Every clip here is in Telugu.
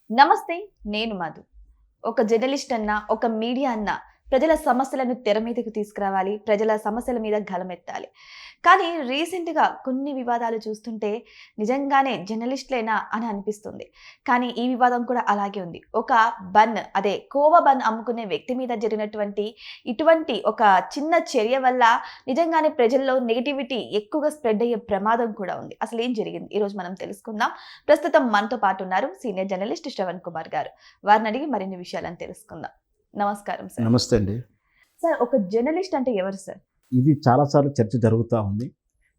నమస్తే. నేను మధు. ఒక జర్నలిస్ట్ అన్నా, ఒక మీడియా అన్నా ప్రజల సమస్యలను తెర మీదకు తీసుకురావాలి. ప్రజల సమస్యల మీద గళమెత్తాలి. కానీ రీసెంట్‌గా కొన్ని వివాదాలు చూస్తుంటే నిజంగానే జర్నలిస్ట్‌లేనా అని అనిపిస్తుంది. కానీ ఈ వివాదం కూడా అలాగే ఉంది. ఒక అదే కోవా బన్ అమ్ముకునే వ్యక్తి మీద జరిగినటువంటి ఇటువంటి ఒక చిన్న చర్య వల్ల నిజంగానే ప్రజల్లో నెగటివిటీ ఎక్కువగా స్ప్రెడ్ అయ్యే ప్రమాదం కూడా ఉంది. అసలు ఏం జరిగింది? ఈరోజు మనం తెలుసుకుందాం. ప్రస్తుతం మనతో పాటు ఉన్నారు సీనియర్ జర్నలిస్ట్ శ్రవణ్ కుమార్ గారు. వారిని అడిగి మరిన్ని విషయాలను తెలుసుకుందాం. నమస్కారం సార్. నమస్తే అండి. సార్, ఒక జర్నలిస్ట్ అంటే ఎవరు సార్? ఇది చాలాసార్లు చర్చ జరుగుతూ ఉంది.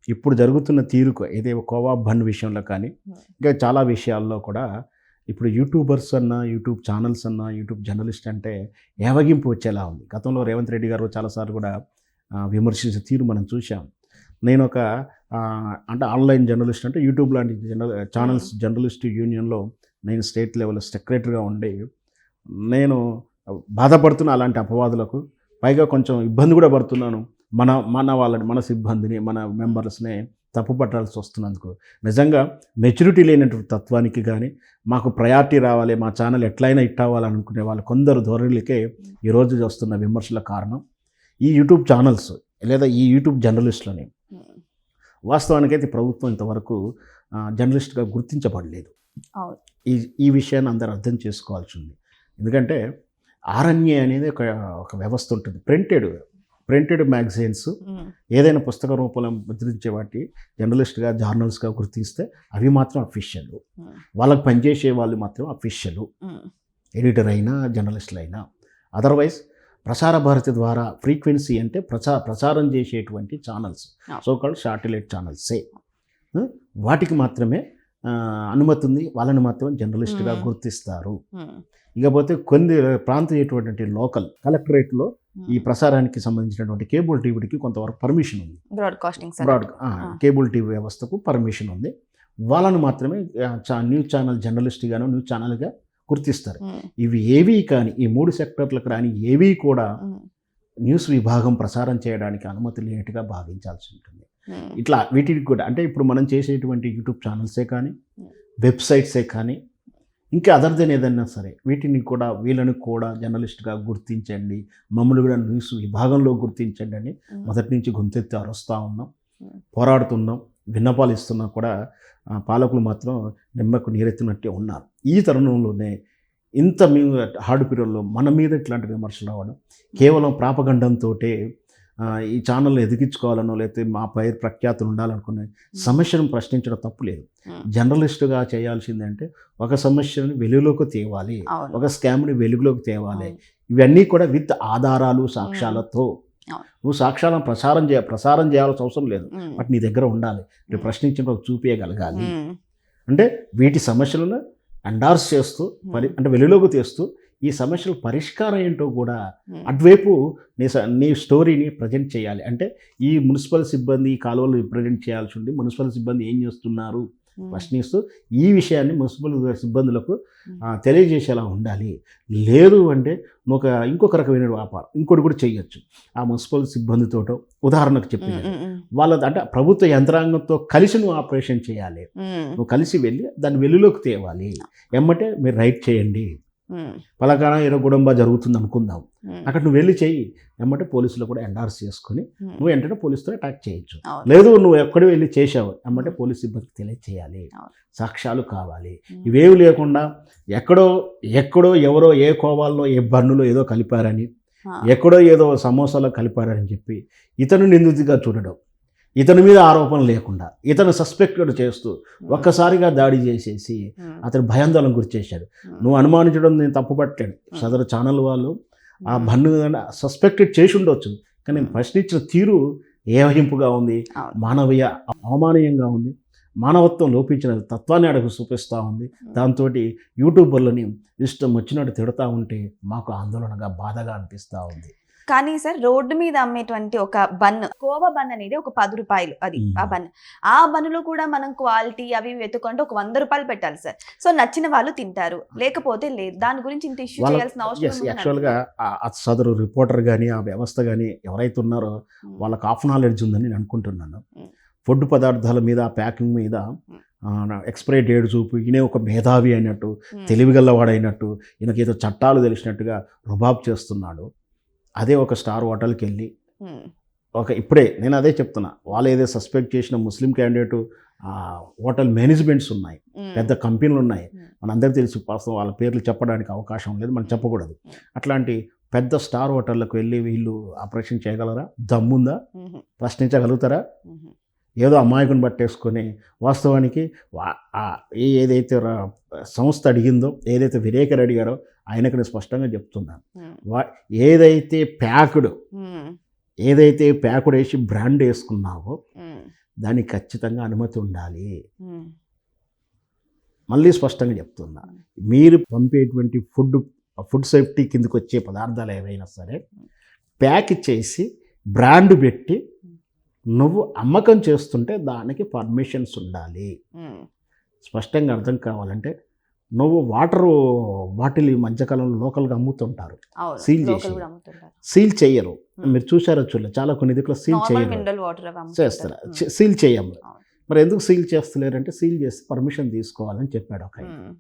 ఇప్పుడు జరుగుతున్న తీరుకు ఏదో కోవా బన్ విషయంలో కానీ ఇంకా చాలా విషయాల్లో కూడా ఇప్పుడు యూట్యూబర్స్ అన్నా, యూట్యూబ్ ఛానల్స్ అన్నా, యూట్యూబ్ జర్నలిస్ట్ అంటే ఏవగింపు వచ్చేలా ఉంది. గతంలో రేవంత్ రెడ్డి గారు చాలాసార్లు కూడా విమర్శించే తీరు మనం చూసాం. నేను ఒక అంటే ఆన్లైన్ జర్నలిస్ట్ అంటే యూట్యూబ్ లాంటి ఛానల్స్ జర్నలిస్ట్ యూనియన్లో నేను స్టేట్ లెవెల్ సెక్రటరీగా ఉండి నేను బాధపడుతున్న అలాంటి అపవాదులకు. పైగా కొంచెం ఇబ్బంది కూడా పడుతున్నాను. మన సిబ్బందిని, మన మెంబర్స్ని తప్పు పట్టాల్సి వస్తున్నందుకు. నిజంగా మెచ్యూరిటీ లేనటువంటి తత్వానికి కానీ, మాకు ప్రయారిటీ రావాలి, మా ఛానల్ ఎట్లయినా హిట్ అవ్వాలనుకునే వాళ్ళు కొందరు ధోరణులకే ఈరోజు వస్తున్న విమర్శల కారణం ఈ యూట్యూబ్ ఛానల్స్ లేదా ఈ యూట్యూబ్ జర్నలిస్టులని. వాస్తవానికైతే ప్రభుత్వం ఇంతవరకు జర్నలిస్ట్గా గుర్తించబడలేదు. ఈ విషయాన్ని అందరూ అర్థం చేసుకోవాల్సి ఉంది. ఎందుకంటే ఆర్ఎన్ఏ అనేది ఒక వ్యవస్థ ఉంటుంది. ప్రింటెడ్ మ్యాగజైన్స్ ఏదైనా పుస్తక రూపంలో ముద్రించే వాటి జర్నలిస్ట్గా, జర్నల్స్గా గుర్తిస్తే అవి మాత్రం అఫీషియల్. వాళ్ళకి పనిచేసే వాళ్ళు మాత్రం అఫీషియల్, ఎడిటర్ అయినా జర్నలిస్టులు అయినా. అదర్వైజ్ ప్రసార భారతి ద్వారా ఫ్రీక్వెన్సీ అంటే ప్రసారం చేసేటువంటి ఛానల్స్, సోకాల్డ్ శాటిలైట్ ఛానల్సే, వాటికి మాత్రమే అనుమతి ఉంది. వాళ్ళని మాత్రం జర్నలిస్ట్గా గుర్తిస్తారు. ఇకపోతే కొన్ని ప్రాంతీయటువంటి లోకల్ కలెక్టరేట్లో ఈ ప్రసారానికి సంబంధించినటువంటి కేబుల్ టీవీకి కొంతవరకు పర్మిషన్ ఉంది. కేబుల్ టీవీ వ్యవస్థకు పర్మిషన్ ఉంది. వాళ్ళను మాత్రమే న్యూస్ ఛానల్ జర్నలిస్ట్గాను, న్యూస్ ఛానల్గా గుర్తిస్తారు. ఇవి ఏవీ కానీ, ఈ 3 సెక్టర్లకు రాని ఏవీ కూడా న్యూస్ విభాగం ప్రసారం చేయడానికి అనుమతి లేనట్టుగా భావించాల్సి ఉంటుంది. ఇట్లా వీటికి కూడా అంటే ఇప్పుడు మనం చేసేటువంటి యూట్యూబ్ ఛానల్సే కానీ, వెబ్సైట్సే కానీ, ఇంకా అదర్ దెన్ ఏదైనా సరే వీళ్ళని కూడా జర్నలిస్ట్గా గుర్తించండి, మమ్మల్ని కూడా న్యూస్ విభాగంలో గుర్తించండి అని మొదటి నుంచి గొంతెత్తి అరుస్తూ ఉన్నాం, పోరాడుతున్నాం, విన్నపాలు ఇస్తున్నా కూడా పాలకులు మాత్రం నిమ్మకు నీరెత్తినట్టే ఉన్నారు. ఈ తరుణంలోనే ఇంత హార్డ్ పీరియడ్లో మన మీద ఇట్లాంటి విమర్శలు రావడం కేవలం ప్రాపగండంతో ఈ ఛానల్ని ఎదిగించుకోవాలనో లేకపోతే మా పై ప్రఖ్యాతులు ఉండాలనుకునే సమస్యను ప్రశ్నించడం తప్పు లేదు. జర్నలిస్టుగా చేయాల్సింది అంటే ఒక సమస్యను వెలుగులోకి తేవాలి, ఒక స్కామ్ని వెలుగులోకి తేవాలి. ఇవన్నీ కూడా విత్ ఆధారాలు, సాక్ష్యాలతో. నువ్వు సాక్ష్యాలను ప్రసారం చేయాల్సిన అవసరం లేదు, బట్ నీ దగ్గర ఉండాలి. నువ్వు ప్రశ్నించినప్పుడు చూపించగలగాలి. అంటే వీటి సమస్యలను ఎండార్స్ చేస్తూ అంటే వెలుగులోకి తెస్తూ ఈ సమస్యల పరిష్కారం ఏంటో కూడా అటువైపు నీ స్టోరీని ప్రజెంట్ చేయాలి. అంటే ఈ మున్సిపల్ సిబ్బంది ఈ కాలువలు రిప్రజెంట్ చేయాల్సి ఉంది, మున్సిపల్ సిబ్బంది ఏం చేస్తున్నారు ప్రశ్నిస్తూ ఈ విషయాన్ని మున్సిపల్ సిబ్బందులకు తెలియజేసేలా ఉండాలి. లేదు అంటే నువ్వు ఇంకొక రకమైన వ్యాపారం ఇంకోటి కూడా చేయొచ్చు. ఆ మున్సిపల్ సిబ్బందితోటో ఉదాహరణకు చెప్పింది వాళ్ళ అంటే ప్రభుత్వ యంత్రాంగంతో కలిసి నువ్వు ఆపరేషన్ చేయాలి. నువ్వు కలిసి వెళ్ళి దాన్ని వెలుగులోకి తేవాలి. ఎమ్మటే మీరు రైట్ చేయండి, పలకాన ఏదో గుడంబా జరుగుతుంది అనుకుందాం, అక్కడ నువ్వు వెళ్ళి చెయ్యి. ఏమంటే పోలీసులు కూడా ఎండార్స్ చేసుకుని నువ్వు వెంటనే పోలీసుతో అటాక్ చేయొచ్చు. లేదు నువ్వు ఎక్కడో వెళ్ళి చేసావు ఏమంటే పోలీస్ సిబ్బందికి తెలియచేయాలి, సాక్ష్యాలు కావాలి. ఇవేవి లేకుండా ఎక్కడో ఎవరో ఏ కోవాల్లో ఏ బన్నులో ఏదో కలిపారని, ఎక్కడో ఏదో సమోసాలో కలిపారని చెప్పి ఇతను నిందితుడిగా చూడడం, ఇతని మీద ఆరోపణ లేకుండా ఇతను సస్పెక్టెడ్ చేస్తూ ఒక్కసారిగా దాడి చేసేసి అతను భయాందోళన గురి చేశాడు. నువ్వు అనుమానించడం నేను తప్పు పట్టాను. సదరు ఛానల్ వాళ్ళు ఆ బన్ను సస్పెక్టెడ్ చేసి ఉండొచ్చు, కానీ నేను ప్రశ్నించిన తీరు ఏవహింపుగా ఉంది, మానవీయ అవమానీయంగా ఉంది, మానవత్వం లోపించిన తత్వాన్ని అడుగు చూపిస్తూ ఉంది. దాంతో యూట్యూబర్లని ఇష్టం వచ్చినట్టు తిడతా ఉంటే మాకు ఆందోళనగా, బాధగా అనిపిస్తూ ఉంది. కానీ సార్, రోడ్డు మీద అమ్మేటువంటి ఒక కోవా బన్ అనేది ఒక 10 రూపాయలు. అది ఆ బన్నులో కూడా మనం క్వాలిటీ అవి వెతుకుంటే ఒక 100 రూపాయలు పెట్టాలి సార్. సో నచ్చిన వాళ్ళు తింటారు, లేకపోతే లేదు. దాని గురించి ఇంత ఇష్యూ చేయాల్సిన అవసరం. యాక్చువల్గా సదరు రిపోర్టర్ కానీ ఆ వ్యవస్థ కానీ ఎవరైతే ఉన్నారో వాళ్ళకి హాఫ్ నాలెడ్జ్ ఉందని నేను అనుకుంటున్నాను. ఫుడ్ పదార్థాల మీద, ప్యాకింగ్ మీద ఎక్స్పైరీ డేట్ చూపు, ఈయనే ఒక మేధావి అయినట్టు, తెలివిగల్లవాడైనట్టు, ఈయనకి ఏదో చట్టాలు తెలిసినట్టుగా రుబాబ్ చేస్తున్నాడు. అదే ఒక స్టార్ హోటల్కి వెళ్ళి ఇప్పుడే నేను అదే చెప్తున్నా, వాళ్ళు ఏదో సస్పెక్ట్ చేసిన ముస్లిం క్యాండిడేట్ హోటల్ మేనేజ్మెంట్స్ ఉన్నాయి, పెద్ద కంపెనీలు ఉన్నాయి, మనందరికీ తెలిసి వాస్తవం వాళ్ళ పేర్లు చెప్పడానికి అవకాశం లేదు, మనం చెప్పకూడదు. అట్లాంటి పెద్ద స్టార్ హోటళ్ళకు వెళ్ళి వీళ్ళు ఆపరేషన్ చేయగలరా? దమ్ముందా? ప్రశ్నించగలుగుతారా? ఏదో అమాయకుని పట్టేసుకొని వాస్తవానికి ఏదైతే సంస్థ అడిగిందో, ఏదైతే విలేకరు అడిగారో ఆయనకు నేను స్పష్టంగా చెప్తున్నాను, ఏదైతే ప్యాకుడు వేసి బ్రాండ్ వేసుకున్నావో దానికి ఖచ్చితంగా అనుమతి ఉండాలి. మళ్ళీ స్పష్టంగా చెప్తున్నా, మీరు పంపేటువంటి ఫుడ్ సేఫ్టీ కిందకి వచ్చే పదార్థాలు ఏవైనా సరే ప్యాక్ చేసి బ్రాండ్ పెట్టి నువ్వు అమ్మకం చేస్తుంటే దానికి పర్మిషన్స్ ఉండాలి. స్పష్టంగా అర్థం కావాలంటే, నువ్వు వాటర్ బాటిల్ ఈ మధ్యకాలంలో లోకల్గా అమ్ముతుంటారు, సీల్ చేయరు. మీరు చూసారో చూడలేదు, చాలా కొన్ని దిక్కులో సీల్ చేయరు, చేస్తారు, సీల్ చేయము. మరి ఎందుకు సీల్ చేస్తలేరంటే, సీల్ చేసి పర్మిషన్ తీసుకోవాలని చెప్పాడు ఒక ఆయన.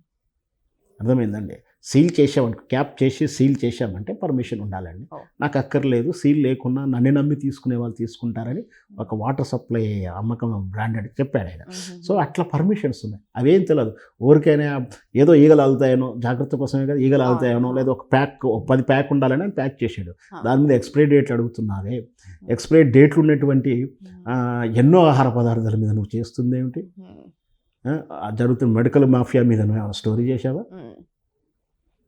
అర్థమైందండి? సీల్ చేసామనుకో, క్యాప్ చేసి సీల్ చేసామంటే పర్మిషన్ ఉండాలండి. నాకు అక్కర్లేదు, సీల్ లేకున్నా నన్ను నమ్మి తీసుకునే వాళ్ళు తీసుకుంటారని ఒక వాటర్ సప్లై అమ్మకం బ్రాండెడ్ చెప్పాడు ఆయన. సో అట్లా పర్మిషన్స్ ఉన్నాయి, అవేం తెలియదు. ఎవరికైనా ఏదో ఈగలు అలుతాయనో, జాగ్రత్త కోసమే కదా ఈగలు అలుతాయనో, లేదా ఒక 10 ప్యాక్ ఉండాలని ప్యాక్ చేసాడు. దాని మీద ఎక్స్పైరీ డేట్లు అడుగుతున్నావే, ఎక్స్పైరీ డేట్లు ఉన్నటువంటి ఎన్నో ఆహార పదార్థాల మీద నువ్వు చేస్తుంది ఏమిటి? జరుగుతున్న మెడికల్ మాఫియా మీద నువ్వు స్టోరీ చేసావా?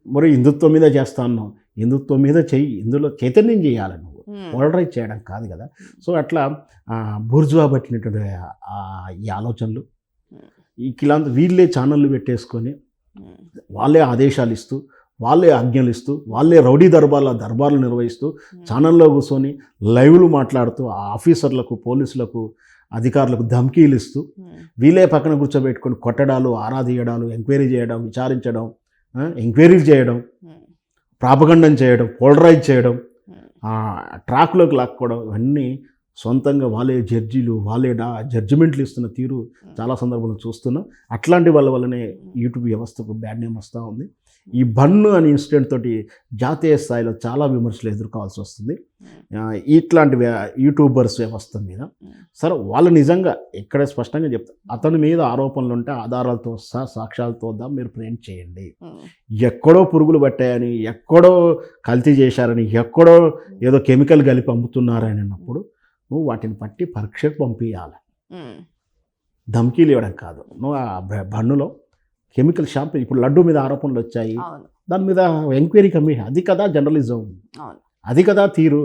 మరి హిందుత్వం మీద చేస్తాను, హిందుత్వం మీద చెయ్యి, ఇందులో చైతన్యం చేయాలి, నువ్వు పోలరైజ్ చేయడం కాదు కదా. సో అట్లా బూర్జువా పట్టినటువంటి ఈ ఆలోచనలు ఇలా వీళ్ళే ఛానళ్ళు పెట్టేసుకొని వాళ్ళే ఆదేశాలు ఇస్తూ, వాళ్ళే ఆజ్ఞలు ఇస్తూ, వాళ్ళే రౌడీ దర్బార్లు నిర్వహిస్తూ, ఛానల్లో కూర్చొని లైవ్లు మాట్లాడుతూ ఆఫీసర్లకు, పోలీసులకు, అధికారులకు ధమ్కీలు ఇస్తూ, వీళ్ళే పక్కన కూర్చోబెట్టుకొని కొట్టడాలు, ఆరాధీయడాలు, ఎంక్వైరీ చేయడం, విచారించడం, ఎంక్వైరీలు చేయడం, ప్రాపగండం చేయడం, పోలరైజ్ చేయడం, ట్రాక్లోకి లాక్కోవడం, ఇవన్నీ సొంతంగా వాళ్ళే జడ్జీలు, వాళ్ళే జడ్జిమెంట్లు ఇస్తున్న తీరు చాలా సందర్భాల్లో చూస్తున్నాం. అట్లాంటి వాళ్ళ వల్లనే యూట్యూబ్ వ్యవస్థకు బ్యాడ్ నేమ్ వస్తూ ఉంది. ఈ బన్ను అనే ఇన్సిడెంట్ తోటి జాతీయ స్థాయిలో చాలా విమర్శలు ఎదుర్కోవాల్సి వస్తుంది ఇట్లాంటి యూట్యూబర్స్ వ్యవస్థ మీద. సరే, వాళ్ళు నిజంగా ఇక్కడే స్పష్టంగా చెప్తారు, అతని మీద ఆరోపణలు ఉంటే ఆధారాలతో సహా, సాక్ష్యాలతో మీరు ప్రేమ చేయండి. ఎక్కడో పురుగులు పట్టాయని, ఎక్కడో కల్తీ చేశారని, ఎక్కడో ఏదో కెమికల్ కలిపి అమ్ముతున్నారని అన్నప్పుడు నువ్వు వాటిని పట్టి పరీక్షకు పంపించాలి, ధమ్కీలు ఇవ్వడం కాదు. నువ్వు ఆ బన్నులో కెమికల్ షాంపూ, ఇప్పుడు లడ్డు మీద ఆరోపణలు వచ్చాయి, దాని మీద ఎంక్వైరీ కమిషన్, అది కదా జర్నలిజం, అది కదా తీరు.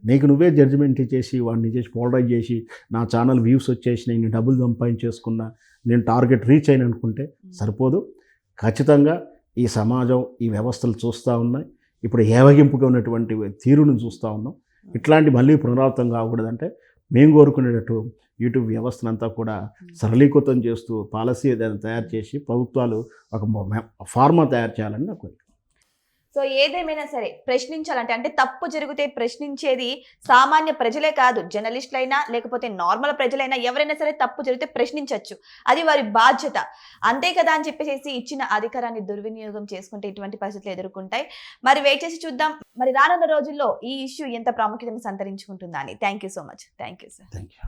నీకు నువ్వే జడ్జిమెంట్ చేసి వాడిని చేసి పోలరైజ్ చేసి, నా ఛానల్ వ్యూస్ వచ్చేసినాయి, నేను డబ్బులు సంపాదించేసుకున్నా, నేను టార్గెట్ రీచ్ అయిన అనుకుంటే సరిపోదు. ఖచ్చితంగా ఈ సమాజం, ఈ వ్యవస్థలు చూస్తూ ఉన్నాయి. ఇప్పుడు ఏవగింపుగా ఉన్నటువంటి తీరును చూస్తూ ఉన్నాం. ఇట్లాంటి మళ్ళీ పునరావృతం కాకూడదంటే మేము కోరుకునేటట్టు యూట్యూబ్ వ్యవస్థనంతా కూడా సరళీకృతం చేస్తూ పాలసీ ఏదైనా తయారు చేసి ప్రభుత్వాలు ఒక ఫార్మా తయారు చేయాలని నాకు కోరిక. సో ఏదేమైనా సరే ప్రశ్నించాలంటే, అంటే తప్పు జరిగితే ప్రశ్నించేది సామాన్య ప్రజలే కాదు, జర్నలిస్టులైనా లేకపోతే నార్మల్ ప్రజలైనా ఎవరైనా సరే తప్పు జరిగితే ప్రశ్నించవచ్చు, అది వారి బాధ్యత. అంతే కదా అని చెప్పేసి ఇచ్చిన అధికారాన్ని దుర్వినియోగం చేసుకుంటే ఇటువంటి పరిస్థితులు ఎదుర్కొంటాయి. మరి వెయిట్ చేసి చూద్దాం, మరి రానున్న రోజుల్లో ఈ ఇష్యూ ఎంత ప్రాముఖ్యతను సంతరించుకుంటుందా అని. Thank you so much. Thank you sir. Thank you.